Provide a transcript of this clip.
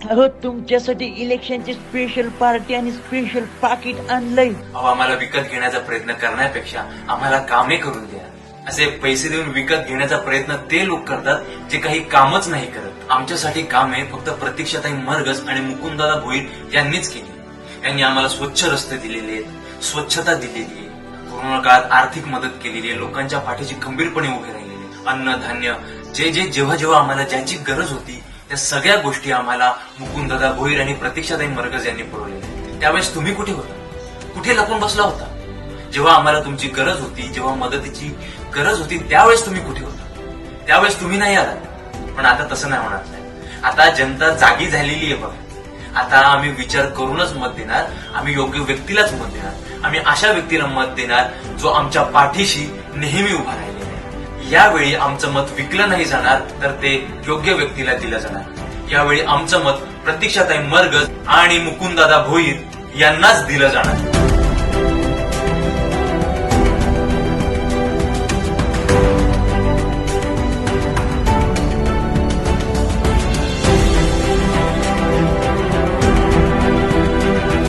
अहो तुमच्यासाठी इलेक्शनची special party आणि स्पेशल पाकिट आणलंय. अहो आम्हाला विकत घेण्याचा प्रयत्न करण्यापेक्षा आम्हाला कामे करून द्या. असे पैसे देऊन विकत घेण्याचा प्रयत्न ते लोक करतात जे काही कामच नाही करत. आमच्यासाठी कामे फक्त प्रतीक्षाताई मरगस आणि मुकुंददादा भोईर यांनीच केली. त्यांनी आम्हाला स्वच्छ रस्ते दिलेले आहेत, स्वच्छता दिलेली आहे, कोरोना काळात आर्थिक मदत केलेली आहे, लोकांच्या पाठीशी खंबीरपणे उभे राहिलेले, अन्न धान्य जे जेव्हा आम्हाला ज्याची गरज होती त्या सगळ्या गोष्टी आम्हाला मुकुंददादा भोईर आणि प्रतीक्षाताई मरगस यांनी पुरवलेल्या. त्यावेळेस तुम्ही कुठे होता? कुठे लपून बसला होता? जेव्हा आम्हाला तुमची गरज होती, जेव्हा मदतीची गरज होती, त्यावेळेस तुम्ही कुठे होता? त्यावेळेस तुम्ही नाही आलात. पण आता तसं नाही होणार नाही. आता जनता जागी झालेली आहे बघा. आता आम्ही विचार करूनच मत देणार. आम्ही योग्य व्यक्तीलाच मत देणार. आम्ही अशा व्यक्तीला मत देणार जो आमच्या पाठीशी नेहमी उभा राहिलेला आहे. यावेळी आमचं मत विकलं नाही जाणार, तर ते योग्य व्यक्तीला दिलं जाणार. यावेळी आमचं मत प्रतीक्षाताई मरगस आणि मुकुंददादा भोईर यांनाच दिलं जाणार.